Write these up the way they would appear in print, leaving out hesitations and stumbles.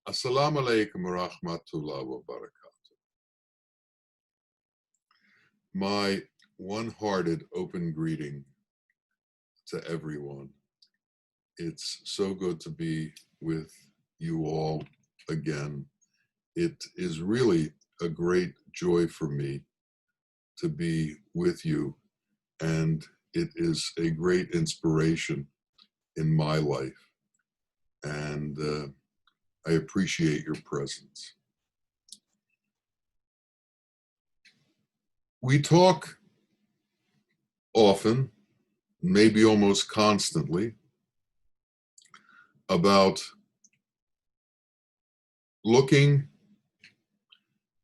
Assalamu alaikum wa rahmatullahi wa barakatuh. My one-hearted open greeting to everyone. It's so good to be with you all again. It is really a great joy for me to be with you, and it is a great inspiration in my life. And I appreciate your presence. We talk often, maybe almost constantly, about looking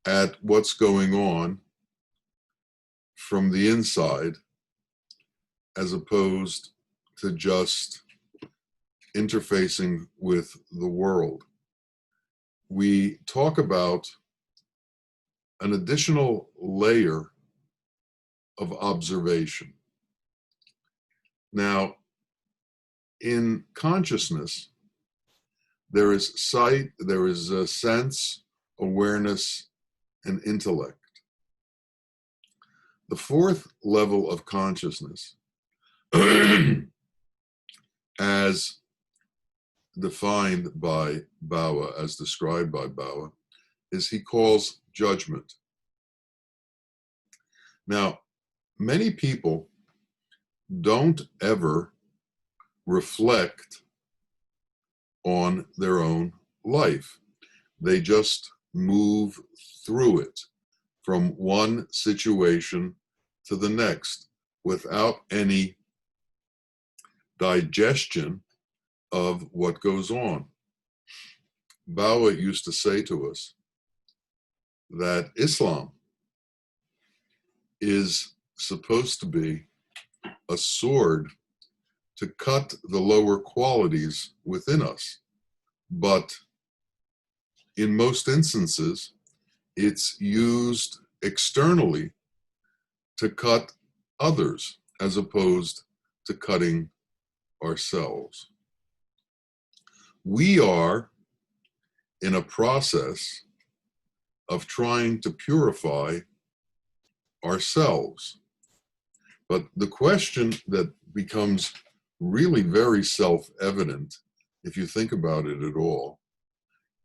at what's going on from the inside as opposed to just interfacing with the world. We talk about an additional layer of observation. Now, in consciousness, there is sight, there is a sense, awareness, and intellect. The fourth level of consciousness, as defined by Bawa, as described by Bawa, is he calls judgment. Now, many people don't ever reflect on their own life. They just move through it from one situation to the next without any digestion of what goes on. Bawa used to say to us that Islam is supposed to be a sword to cut the lower qualities within us. But in most instances, it's used externally to cut others as opposed to cutting ourselves. We are in a process of trying to purify ourselves. But the question that becomes really very self-evident, if you think about it at all,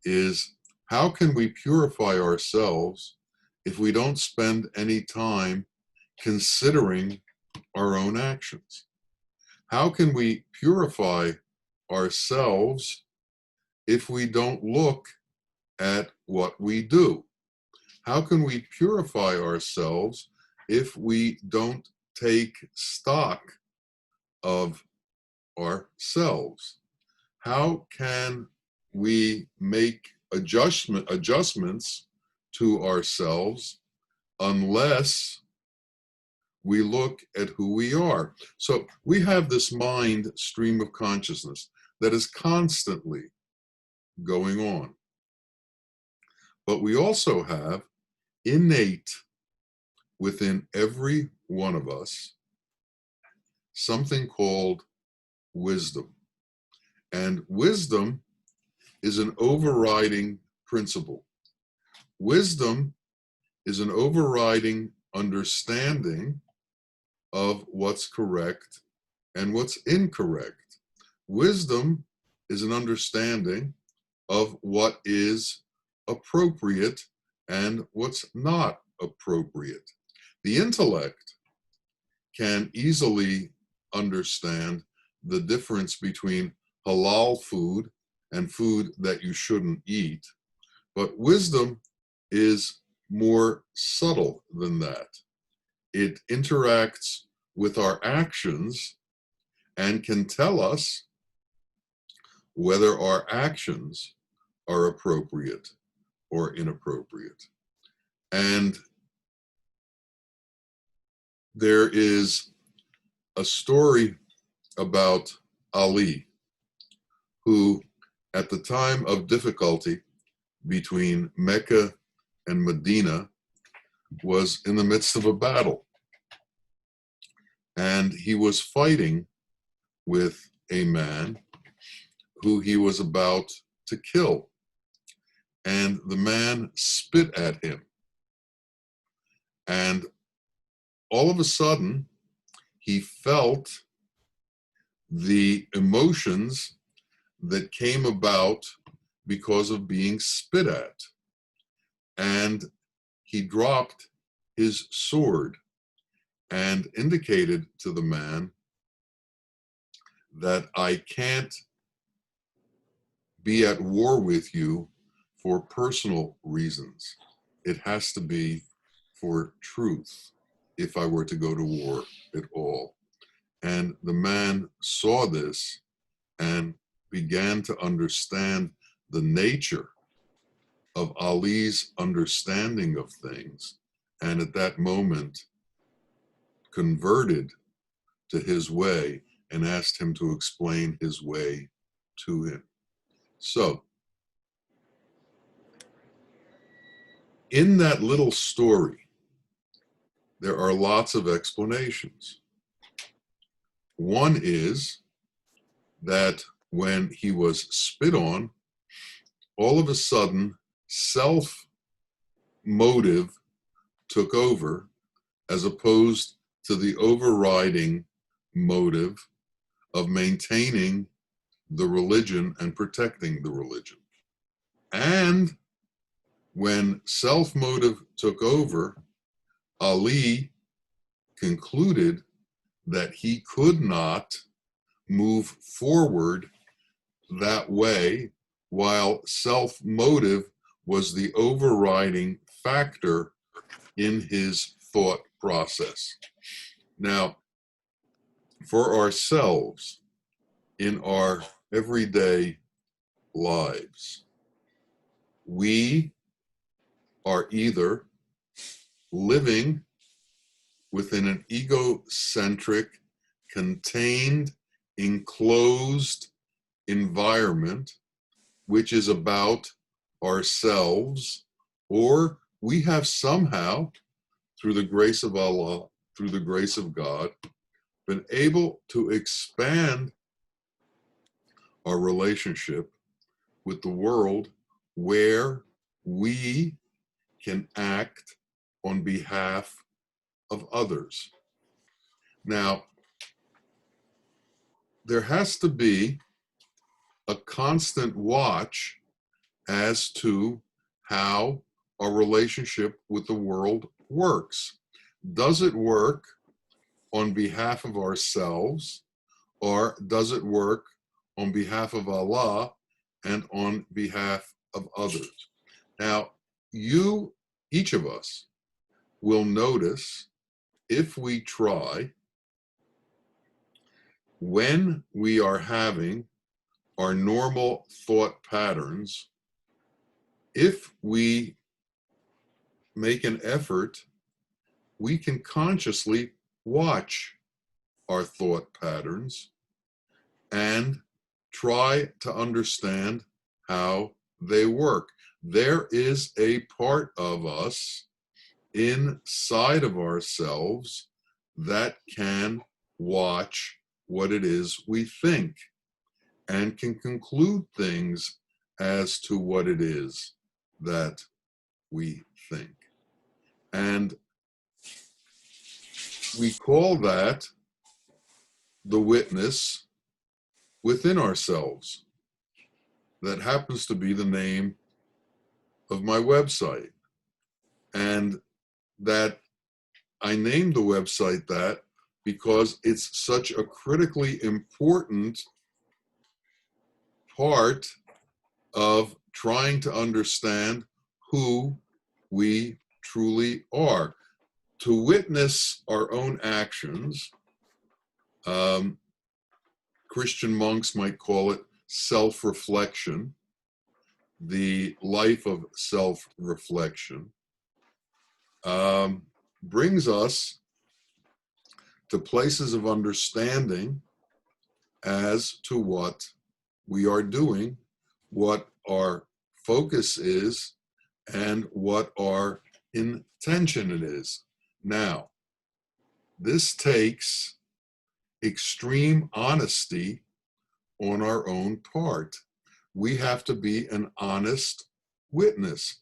is how can we purify ourselves if we don't spend any time considering our own actions? How can we purify ourselves if we don't look at what we do? How can we purify ourselves if we don't take stock of ourselves? How can we make adjustments to ourselves unless we look at who we are? So we have this mind stream of consciousness that is constantly going on. But we also have innate within every one of us something called wisdom. And wisdom is an overriding principle. Wisdom is an overriding understanding of what's correct and what's incorrect. Wisdom is an understanding of what is appropriate and what's not appropriate. The intellect can easily understand the difference between halal food and food that you shouldn't eat, but wisdom is more subtle than that. It interacts with our actions and can tell us whether our actions are appropriate or inappropriate. And there is a story about Ali, who at the time of difficulty between Mecca and Medina was in the midst of a battle. And he was fighting with a man who he was about to kill. and the man spit at him. And all of a sudden, he felt the emotions that came about because of being spit at. And he dropped his sword and indicated to the man that I can't be at war with you for personal reasons. It has to be for truth if I were to go to war at all. And the man saw this and began to understand the nature of Ali's understanding of things, and at that moment converted to his way and asked him to explain his way to him. So, in that little story, there are lots of explanations. One is that when he was spit on, all of a sudden, self-motive took over as opposed to the overriding motive of maintaining the religion and protecting the religion. And when self-motive took over, Ali concluded that he could not move forward that way while self-motive was the overriding factor in his thought process. Now, for ourselves, in our everyday lives, we are either living within an egocentric, contained, enclosed environment, which is about ourselves, or we have somehow, through the grace of Allah, through the grace of God, been able to expand our relationship with the world where we can act on behalf of others. Now, there has to be a constant watch as to how our relationship with the world works. Does it work on behalf of ourselves, or does it work on behalf of Allah and on behalf of others? Now, each of us, will notice, if we try, when we are having our normal thought patterns, if we make an effort, we can consciously watch our thought patterns and try to understand how they work. There is a part of us inside of ourselves that can watch what it is we think and can conclude things as to what it is that we think. And we call that the witness within ourselves. That happens to be the name of my website. And that I named the website that because it's such a critically important part of trying to understand who we truly are. To witness our own actions, Christian monks might call it self-reflection, the life of self-reflection, brings us to places of understanding as to what we are doing, what our focus is, and what our intention it is. Now, this takes extreme honesty on our own part. We have to be an honest witness.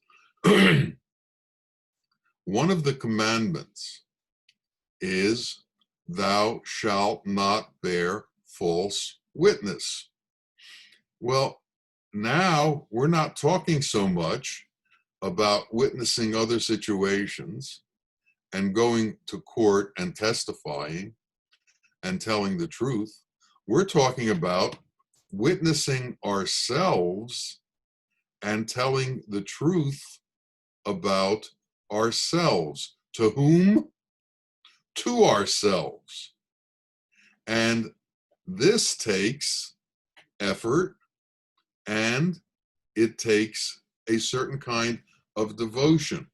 One of the commandments is, thou shalt not bear false witness. Well, now we're not talking so much about witnessing other situations and going to court and testifying and telling the truth. We're talking about witnessing ourselves and telling the truth about ourselves. To whom? To ourselves. And this takes effort, and it takes a certain kind of devotion,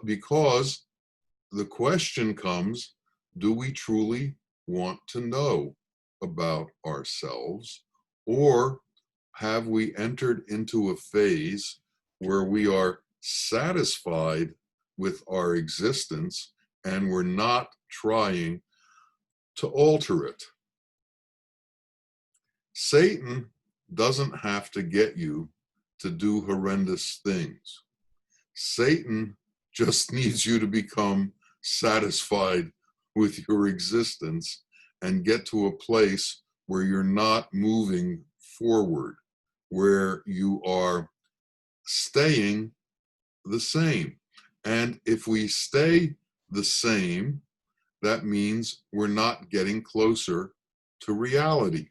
because the question comes, do we truly want to know about ourselves, or have we entered into a phase where we are satisfied with our existence and we're not trying to alter it? Satan doesn't have to get you to do horrendous things. Satan just needs you to become satisfied with your existence and get to a place where you're not moving forward, where you are staying the same. And if we stay the same, that means we're not getting closer to reality.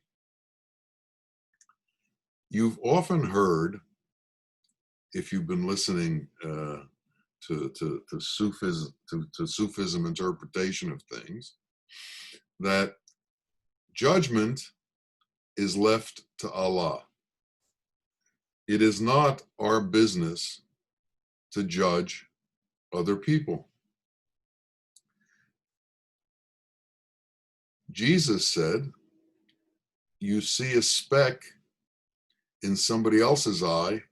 You've often heard, if you've been listening to Sufism interpretation of things, that judgment is left to Allah. It is not our business to judge other people. Jesus said, you see a speck in somebody else's eye,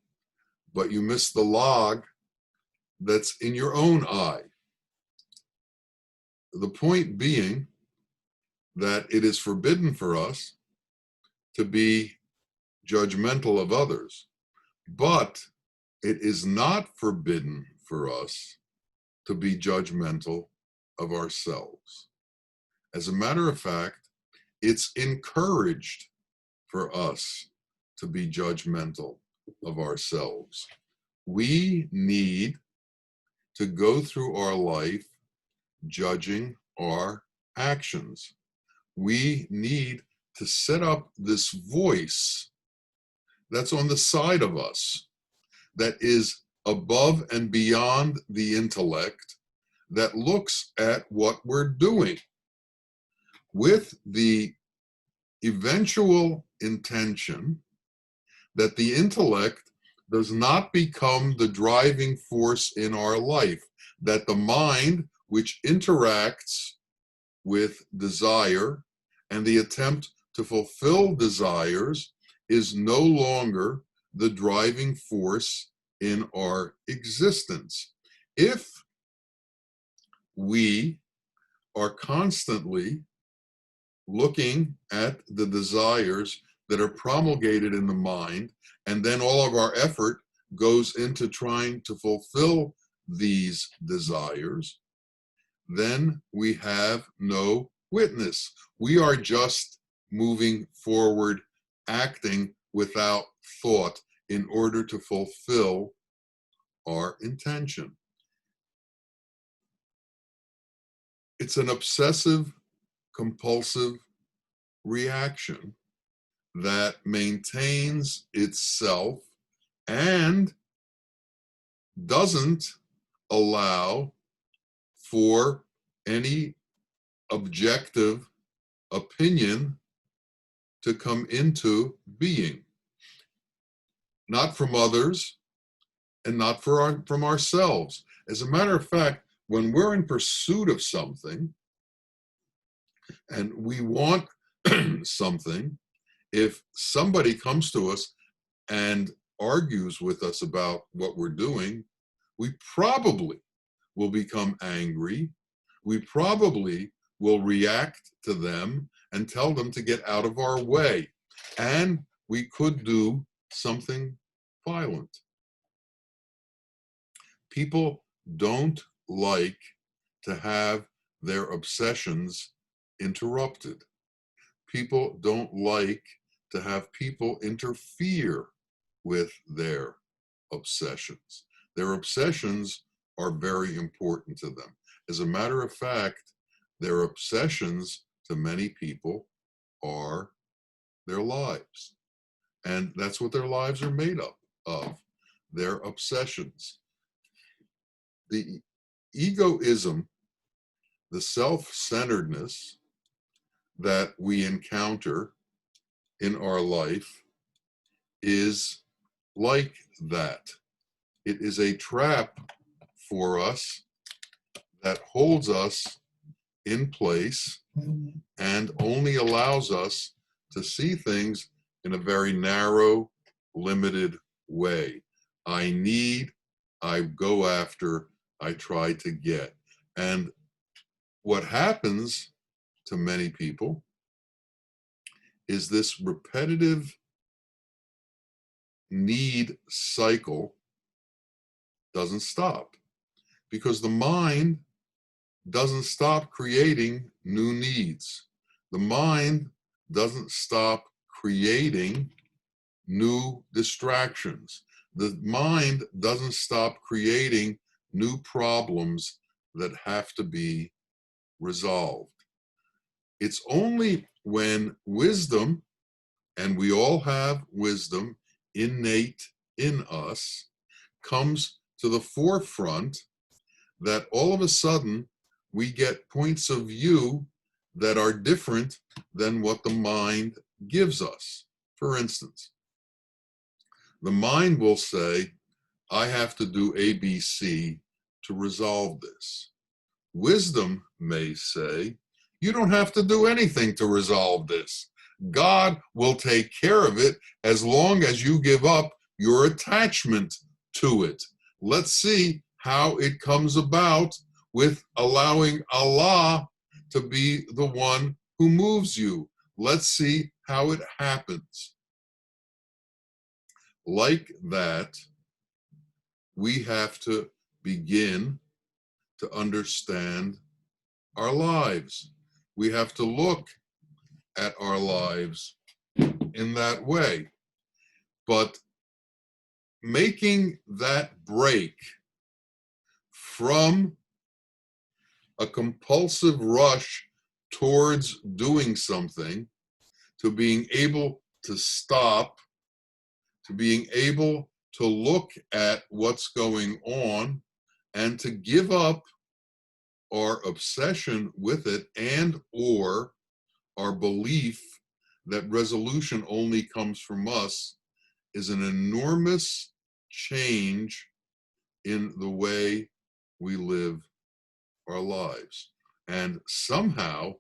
but you miss the log that's in your own eye. The point being that it is forbidden for us to be judgmental of others, but it is not forbidden for us to be judgmental of ourselves. As a matter of fact, it's encouraged for us to be judgmental of ourselves. We need to go through our life judging our actions. We need to set up this voice that's on the side of us, that is above and beyond the intellect, that looks at what we're doing with the eventual intention that the intellect does not become the driving force in our life, that the mind, which interacts with desire and the attempt to fulfill desires, is no longer the driving force in our existence. If we are constantly looking at the desires that are promulgated in the mind, and then all of our effort goes into trying to fulfill these desires, then we have no witness. We are just moving forward, acting without thought in order to fulfill our intention. It's an obsessive compulsive reaction that maintains itself and doesn't allow for any objective opinion to come into being, not from others and not from ourselves. As a matter of fact, when we're in pursuit of something and we want something, if somebody comes to us and argues with us about what we're doing, we probably will become angry. We probably will react to them and tell them to get out of our way. And we could do something violent. People don't like to have their obsessions interrupted. People don't like to have people interfere with their obsessions. Their obsessions are very important to them. As a matter of fact, their obsessions to many people are their lives. And that's what their lives are made up of, their obsessions. The egoism, the self-centeredness that we encounter in our life is like that. It is a trap for us that holds us in place and only allows us to see things in a very narrow, limited way. I need, I go after, I try to get. And what happens to many people is this repetitive need cycle doesn't stop, because the mind doesn't stop creating new needs. The mind doesn't stop creating new distractions. The mind doesn't stop creating new problems that have to be resolved. It's only when wisdom, and we all have wisdom innate in us, comes to the forefront, that all of a sudden we get points of view that are different than what the mind gives us. For instance, the mind will say, I have to do A, B, C to resolve this. Wisdom may say, you don't have to do anything to resolve this. God will take care of it as long as you give up your attachment to it. Let's see how it comes about with allowing Allah to be the one who moves you. Let's see how it happens. Like that, we have to begin to understand our lives. We have to look at our lives in that way. But making that break from a compulsive rush towards doing something to being able to stop, to being able to look at what's going on and to give up our obsession with it and or our belief that resolution only comes from us, is an enormous change in the way we live our lives. And somehow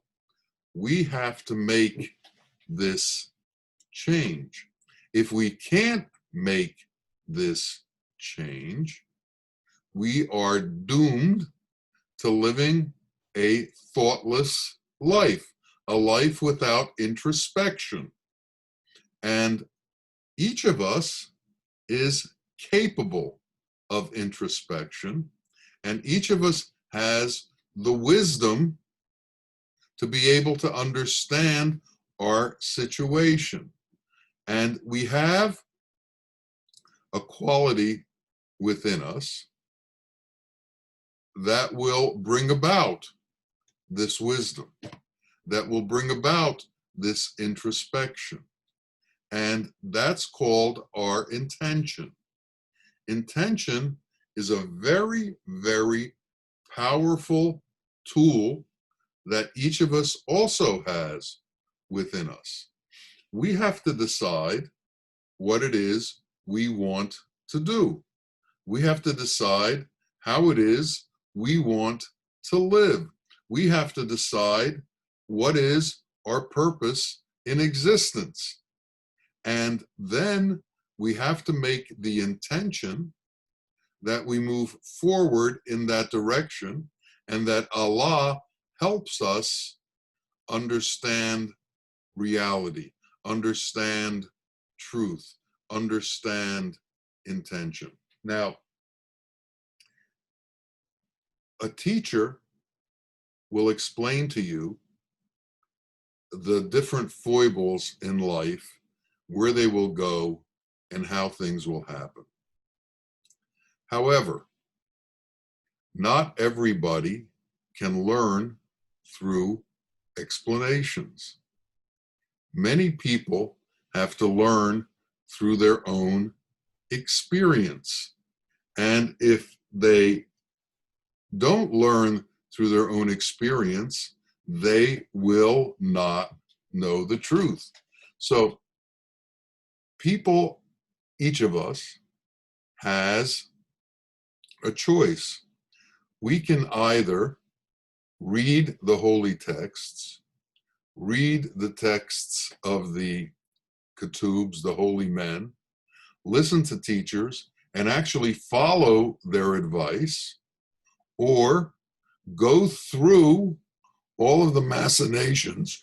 we have to make this change. If we can't make this change, we are doomed to living a thoughtless life, a life without introspection. And each of us is capable of introspection, and each of us has the wisdom to be able to understand our situation. And we have a quality within us that will bring about this wisdom, that will bring about this introspection. And that's called our intention. Intention is a very, very powerful tool that each of us also has within us. We have to decide what it is we want to do. We have to decide how it is we want to live. We have to decide what is our purpose in existence. And then we have to make the intention that we move forward in that direction, and that Allah helps us understand reality, understand truth, understand intention. Now, A teacher will explain to you the different foibles in life, where they will go, and how things will happen. However, not everybody can learn through explanations. Many people have to learn through their own experience. And if they don't learn through their own experience, they will not know the truth. So people, each of us, has a choice. We can either read the holy texts, read the texts of the Ketubs, the holy men, listen to teachers, and actually follow their advice, or go through all of the machinations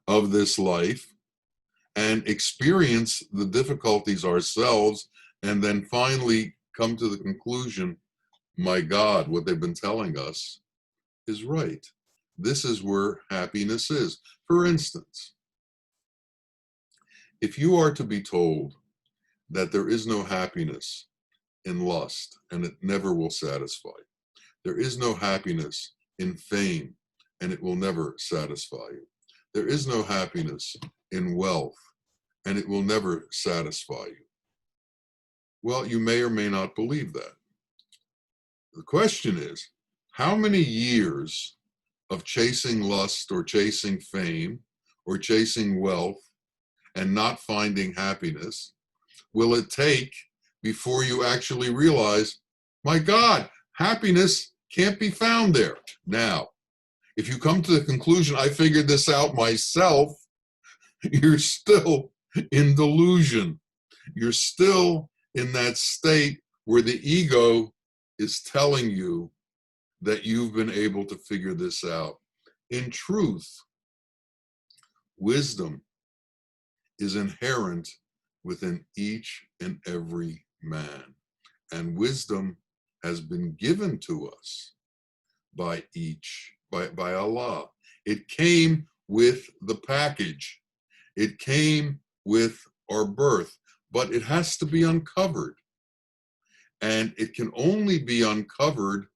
of this life and experience the difficulties ourselves, and then finally come to the conclusion, my God, what they've been telling us is right. This is where happiness is. For instance, if you are to be told that there is no happiness in lust and it never will satisfy, there is no happiness in fame and it will never satisfy you, there is no happiness in wealth and it will never satisfy you, well, you may or may not believe that. The question is, how many years of chasing lust or chasing fame or chasing wealth and not finding happiness will it take before you actually realize, my God, happiness can't be found there? Now, if you come to the conclusion, I figured this out myself, you're still in delusion. You're still in that state where the ego is telling you that you've been able to figure this out. In truth, wisdom is inherent within each and every man. And wisdom has been given to us by Allah. It came with the package. It came with our birth, but it has to be uncovered. And it can only be uncovered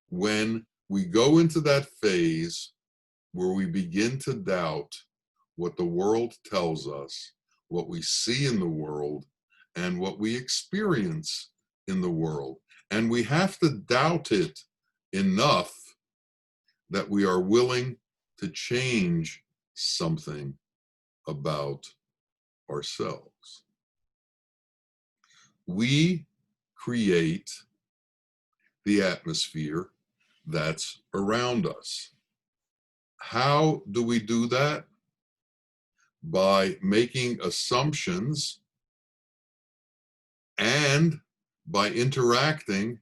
when we go into that phase where we begin to doubt what the world tells us, what we see in the world, and what we experience in the world. And we have to doubt it enough that we are willing to change something about ourselves. We create the atmosphere that's around us. How do we do that? By making assumptions and by interacting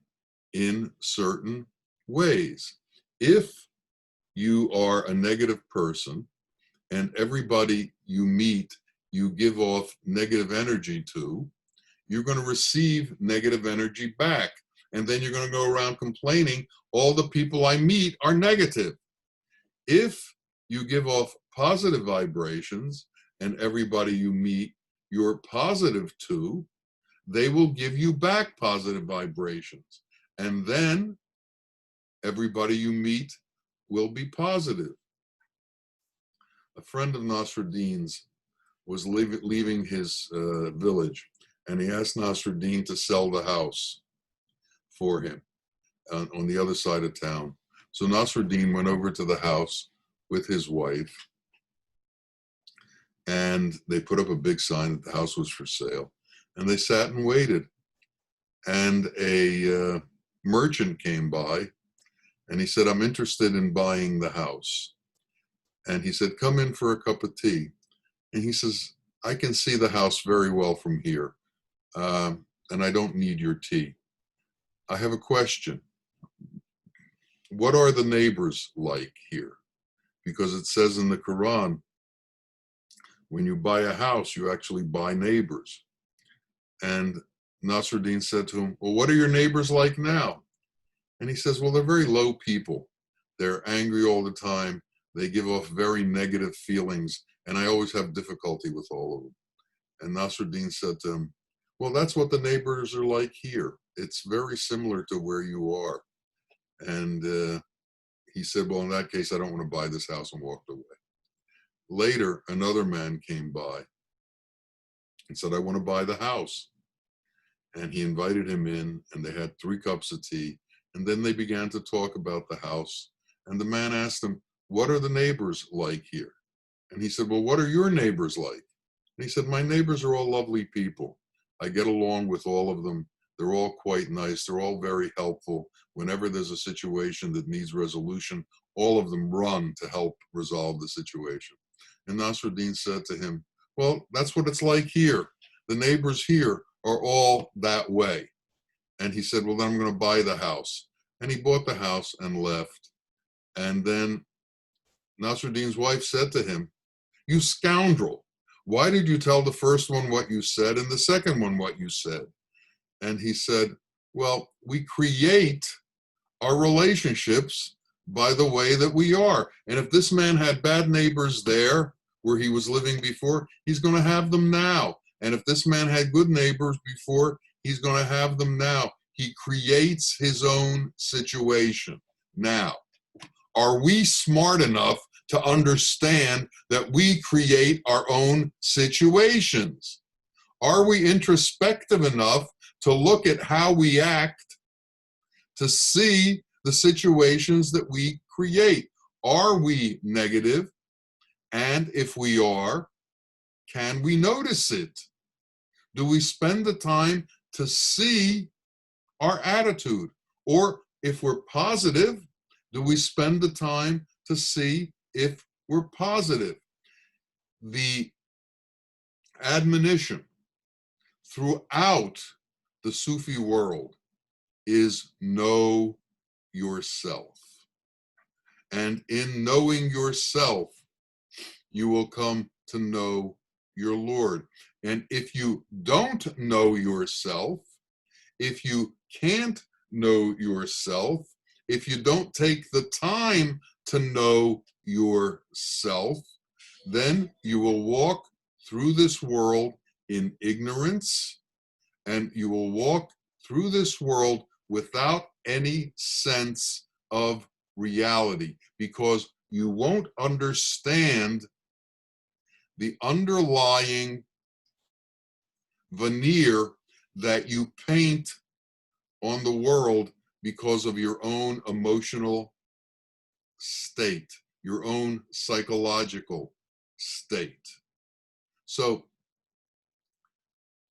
in certain ways. If you are a negative person and everybody you meet, you give off negative energy to, you're going to receive negative energy back. And then you're going to go around complaining, all the people I meet are negative. If you give off positive vibrations and everybody you meet, you're positive to, they will give you back positive vibrations. And then everybody you meet will be positive. A friend of Nasruddin's was leaving his village, and he asked Nasruddin to sell the house for him on the other side of town. So Nasruddin went over to the house with his wife, and they put up a big sign that the house was for sale. And they sat and waited. And a merchant came by, and he said, I'm interested in buying the house. And he said, come in for a cup of tea. And he says, I can see the house very well from here, and I don't need your tea. I have a question. What are the neighbors like here? Because it says in the Quran, when you buy a house, you actually buy neighbors. And Nasruddin said to him, well, what are your neighbors like now? And he says, well, they're very low people. They're angry all the time. They give off very negative feelings, and I always have difficulty with all of them. And Nasruddin said to him, well, that's what the neighbors are like here. It's very similar to where you are. And he said, well, in that case, I don't want to buy this house, and walked away. Later, another man came by and said, I want to buy the house. And he invited him in, and they had 3 cups of tea. And then they began to talk about the house. And the man asked him, what are the neighbors like here? And he said, well, what are your neighbors like? And he said, my neighbors are all lovely people. I get along with all of them. They're all quite nice. They're all very helpful. Whenever there's a situation that needs resolution, all of them run to help resolve the situation. And Nasruddin said to him, well, that's what it's like here. The neighbors here are all that way. And he said, well, then I'm going to buy the house. And he bought the house and left. And then Nasruddin's wife said to him, you scoundrel, why did you tell the first one what you said and the second one what you said? And he said, well, we create our relationships by the way that we are. And if this man had bad neighbors there where he was living before, he's going to have them now. And if this man had good neighbors before, he's going to have them now. He creates his own situation. Now, are we smart enough to understand that we create our own situations? Are we introspective enough to look at how we act to see the situations that we create? Are we negative? And if we are, can we notice it? Do we spend the time to see our attitude? Or if we're positive, do we spend the time to see if we're positive? The admonition throughout the Sufi world is know yourself. And in knowing yourself, you will come to know your Lord. And if you don't know yourself, if you can't know yourself, if you don't take the time to know yourself, then you will walk through this world in ignorance, and you will walk through this world without any sense of reality, because you won't understand the underlying veneer that you paint on the world because of your own emotional state, your own psychological state. So,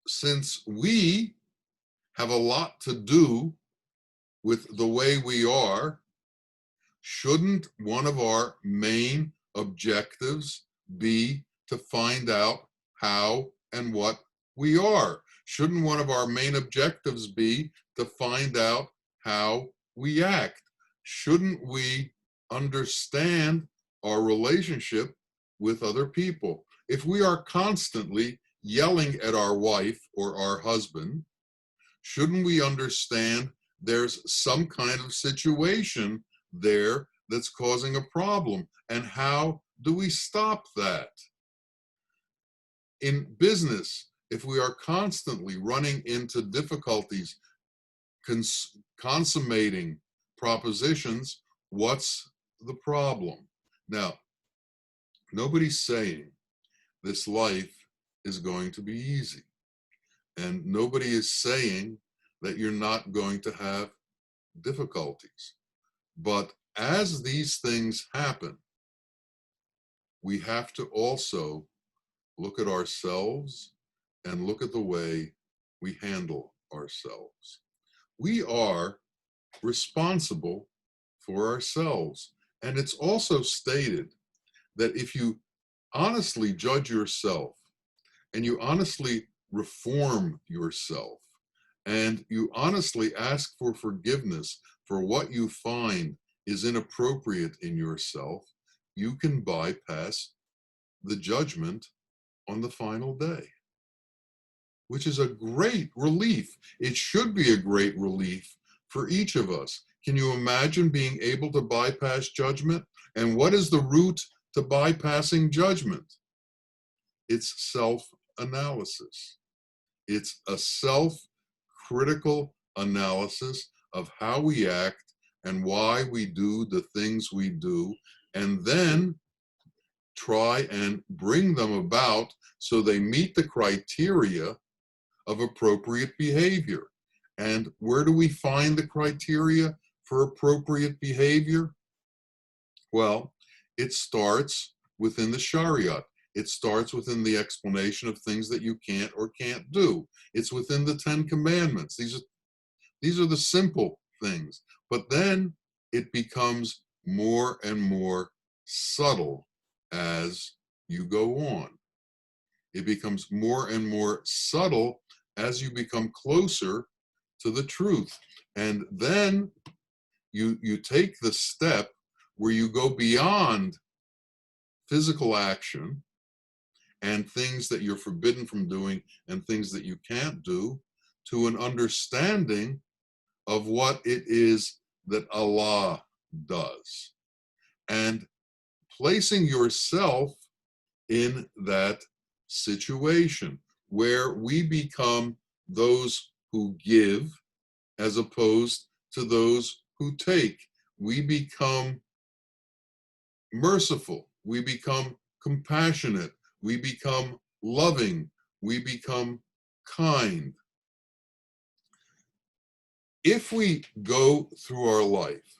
since we have a lot to do with the way we are, shouldn't one of our main objectives be to find out how and what we are? Shouldn't one of our main objectives be to find out how we act? Shouldn't we understand our relationship with other people? If we are constantly yelling at our wife or our husband, shouldn't we understand there's some kind of situation there that's causing a problem? And how do we stop that? In business, if we are constantly running into difficulties consummating propositions, what's the problem? Now, nobody's saying this life is going to be easy. And nobody is saying that you're not going to have difficulties. But as these things happen, we have to also look at ourselves and look at the way we handle ourselves. We are responsible for ourselves. And it's also stated that if you honestly judge yourself and you honestly reform yourself and you honestly ask for forgiveness for what you find is inappropriate in yourself, you can bypass the judgment on the final day, which is a great relief. It should be a great relief for each of us. Can you imagine being able to bypass judgment? And what is the route to bypassing judgment? It's self-analysis. It's a self-critical analysis of how we act and why we do the things we do, and then try and bring them about so they meet the criteria of appropriate behavior. And where do we find the criteria for appropriate behavior? Well, it starts within the Shariat. It starts within the explanation of things that you can't or can't do. It's within the 10 Commandments. These are the simple things. But then it becomes more and more subtle as you go on. It becomes more and more subtle as you become closer to the truth. And then you take the step where you go beyond physical action and things that you're forbidden from doing and things that you can't do, to an understanding of what it is that Allah does, and placing yourself in that situation where we become those who give as opposed to those who take. We become merciful, we become compassionate, we become loving, we become kind. If we go through our life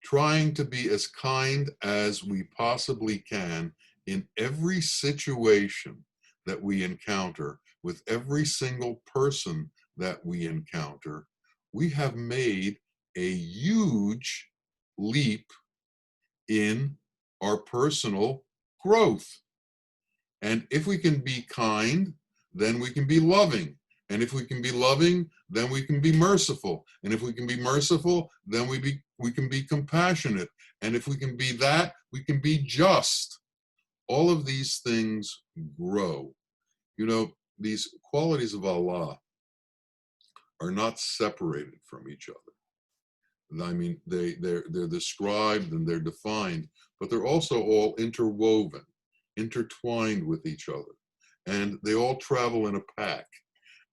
trying to be as kind as we possibly can in every situation that we encounter, with every single person that we encounter, we have made a huge leap in our personal growth. And if we can be kind, then we can be loving. And if we can be loving, then we can be merciful. And if we can be merciful, then we can be compassionate. And if we can be that, we can be just. All of these things grow. You know, these qualities of Allah are not separated from each other. I mean, they're described and they're defined, but they're also all interwoven, intertwined with each other. And they all travel in a pack.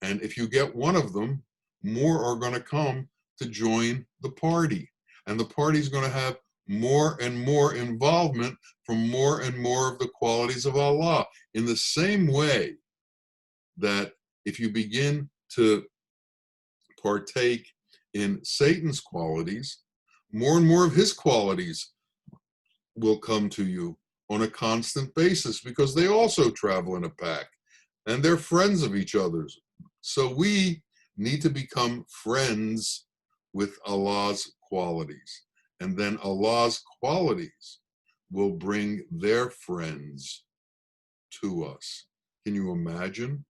And if you get one of them, more are going to come to join the party. And the party's going to have more and more involvement from more and more of the qualities of Allah. In the same way that if you begin to partake in Satan's qualities, more and more of his qualities will come to you on a constant basis, because they also travel in a pack and they're friends of each other's. So we need to become friends with Allah's qualities, and then Allah's qualities will bring their friends to us. Can you imagine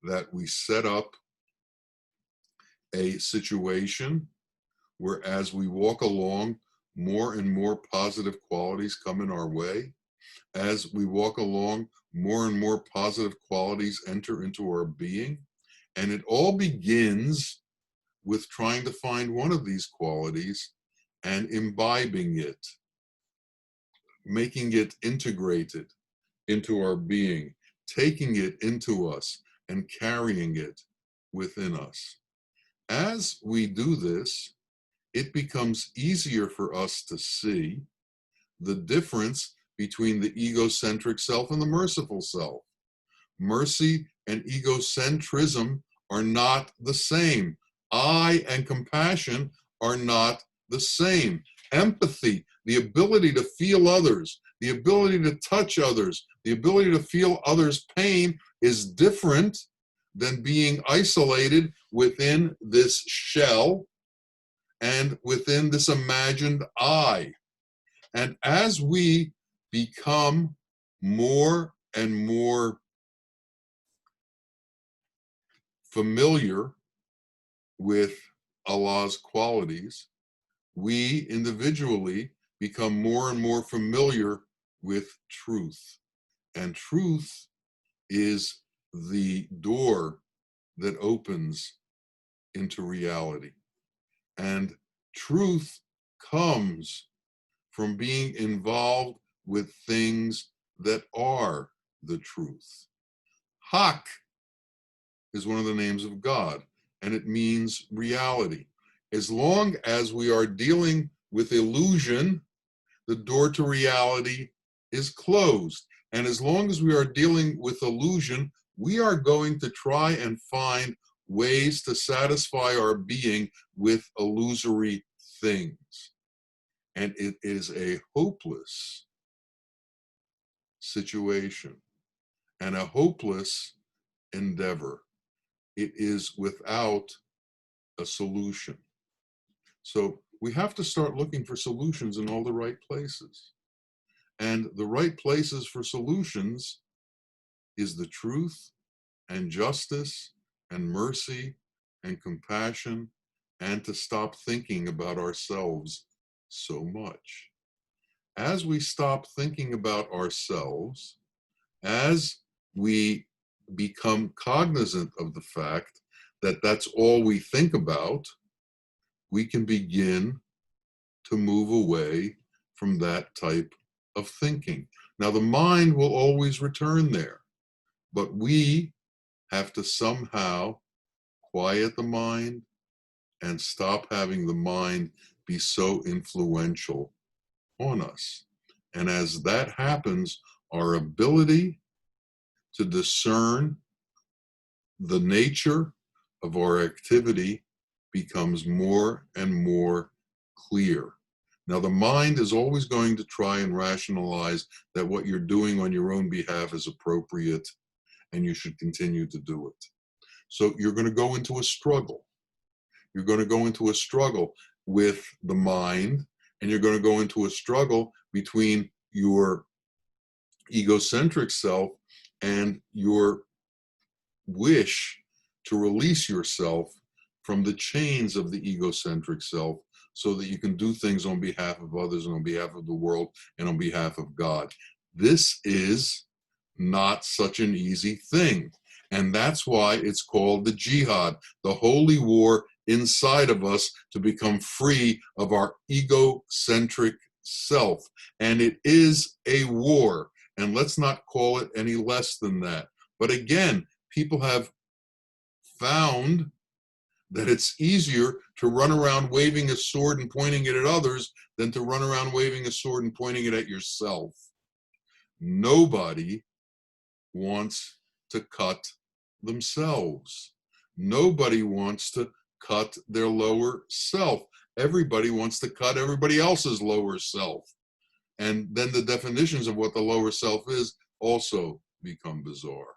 that we set up a situation where, as we walk along, more and more positive qualities come in our way? As we walk along, more and more positive qualities enter into our being. And it all begins with trying to find one of these qualities and imbibing it, making it integrated into our being, taking it into us and carrying it within us. As we do this, it becomes easier for us to see the difference between the egocentric self and the merciful self. Mercy and egocentrism are not the same. I and compassion are not the same. Empathy, the ability to feel others, the ability to touch others, the ability to feel others' pain, is different than being isolated within this shell and within this imagined I. And as we become more and more familiar with Allah's qualities, we individually become more and more familiar with truth. And truth is the door that opens into reality. And truth comes from being involved with things that are the truth. Hak is one of the names of God, and it means reality. As long as we are dealing with illusion, the door to reality is closed. And as long as we are dealing with illusion, we are going to try and find ways to satisfy our being with illusory things. And it is a hopeless situation and a hopeless endeavor. It is without a solution. So we have to start looking for solutions in all the right places. And the right places for solutions is the truth and justice and mercy and compassion, and to stop thinking about ourselves so much. As we stop thinking about ourselves, as we become cognizant of the fact that that's all we think about, we can begin to move away from that type of thinking. Now, the mind will always return there, but we have to somehow quiet the mind and stop having the mind be so influential on us. And as that happens, our ability to discern the nature of our activity becomes more and more clear. Now, the mind is always going to try and rationalize that what you're doing on your own behalf is appropriate and you should continue to do it. So you're going to go into a struggle. You're going to go into a struggle with the mind, and you're going to go into a struggle between your egocentric self and your wish to release yourself from the chains of the egocentric self so that you can do things on behalf of others and on behalf of the world and on behalf of God. This is not such an easy thing. And that's why it's called the jihad, the holy war inside of us to become free of our egocentric self. And it is a war. And let's not call it any less than that. But again, people have found that it's easier to run around waving a sword and pointing it at others than to run around waving a sword and pointing it at yourself. Nobody wants to cut themselves. Nobody wants to cut their lower self. Everybody wants to cut everybody else's lower self. And then the definitions of what the lower self is also become bizarre.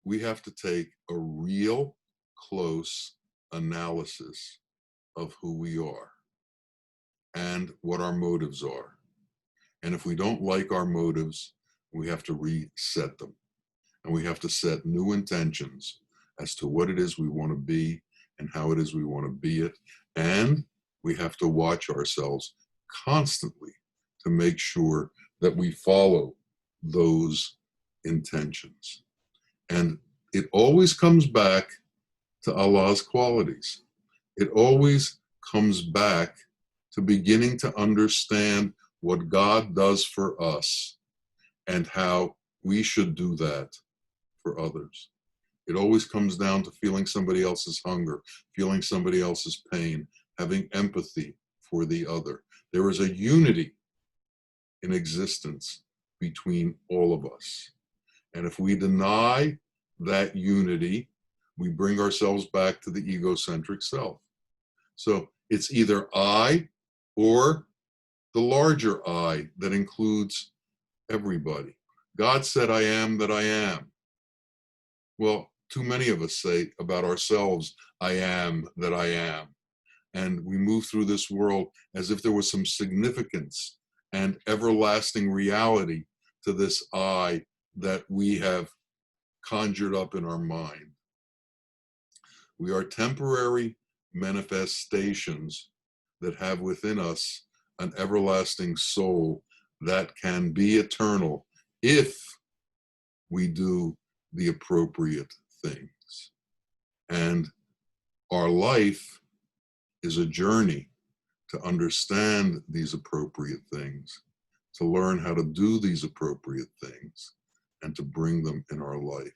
We have to take a real close analysis of who we are and what our motives are. And if we don't like our motives, we have to reset them. And we have to set new intentions as to what it is we want to be and how it is we want to be it. And we have to watch ourselves constantly to make sure that we follow those intentions. And it always comes back to Allah's qualities. It always comes back to beginning to understand what God does for us and how we should do that for others. It always comes down to feeling somebody else's hunger, feeling somebody else's pain, having empathy for the other. There is a unity in existence between all of us. And if we deny that unity, we bring ourselves back to the egocentric self. So it's either I or the larger I that includes everybody. God said, I am that I am. Well, too many of us say about ourselves, I am that I am. And we move through this world as if there was some significance and everlasting reality to this I that we have conjured up in our mind. We are temporary manifestations that have within us an everlasting soul that can be eternal if we do the appropriate things. And our life is a journey to understand these appropriate things, to learn how to do these appropriate things, and to bring them in our life.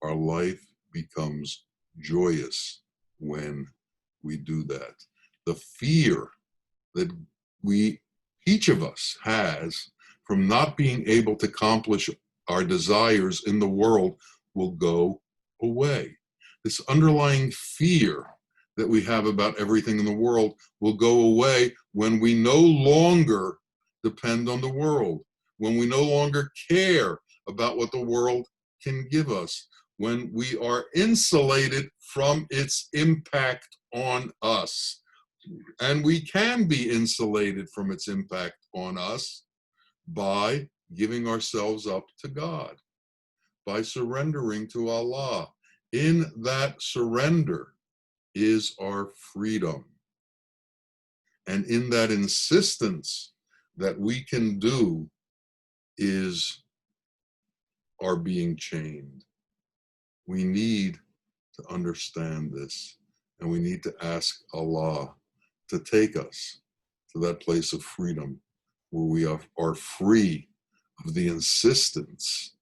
Our life becomes joyous when we do that. The fear that each of us has from not being able to accomplish our desires in the world will go away. This underlying fear that we have about everything in the world will go away when we no longer depend on the world, when we no longer care about what the world can give us, when we are insulated from its impact on us. And we can be insulated from its impact on us by giving ourselves up to God, by surrendering to Allah. In that surrender is our freedom. And in that insistence that we can do is our being chained. We need to understand this, and we need to ask Allah to take us to that place of freedom where we are free of the insistence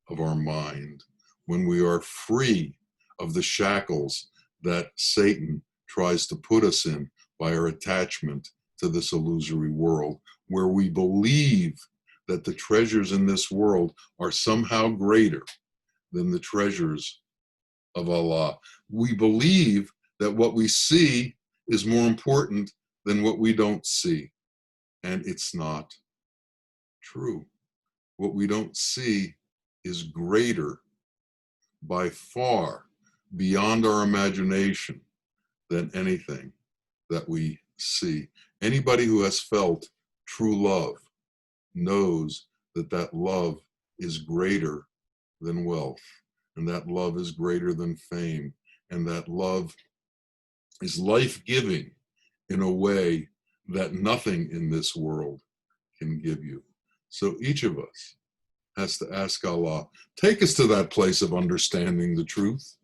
of our mind, when we are free of the shackles that Satan tries to put us in by our attachment to this illusory world, where we believe that the treasures in this world are somehow greater than the treasures of Allah. We believe that what we see is more important than what we don't see. And it's not true. What we don't see is greater by far, beyond our imagination, than anything that we see. Anybody who has felt true love knows that that love is greater than wealth, and that love is greater than fame, and that love is life-giving in a way that nothing in this world can give you. So each of us has to ask Allah, take us to that place of understanding the truth.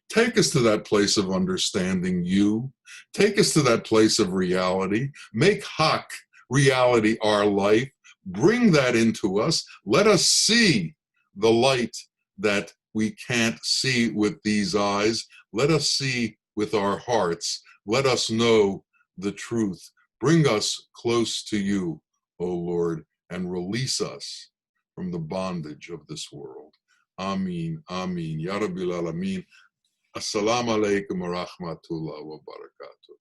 Take us to that place of understanding you. Take us to that place of reality. Make haq, reality, our life. Bring that into us. Let us see the light that we can't see with these eyes. Let us see with our hearts. Let us know the truth. Bring us close to you, O Lord, and release us from the bondage of this world. Ameen, Ameen, Ya Rabbil Alameen. Assalamu alaikum wa rahmatullah wa barakatuh.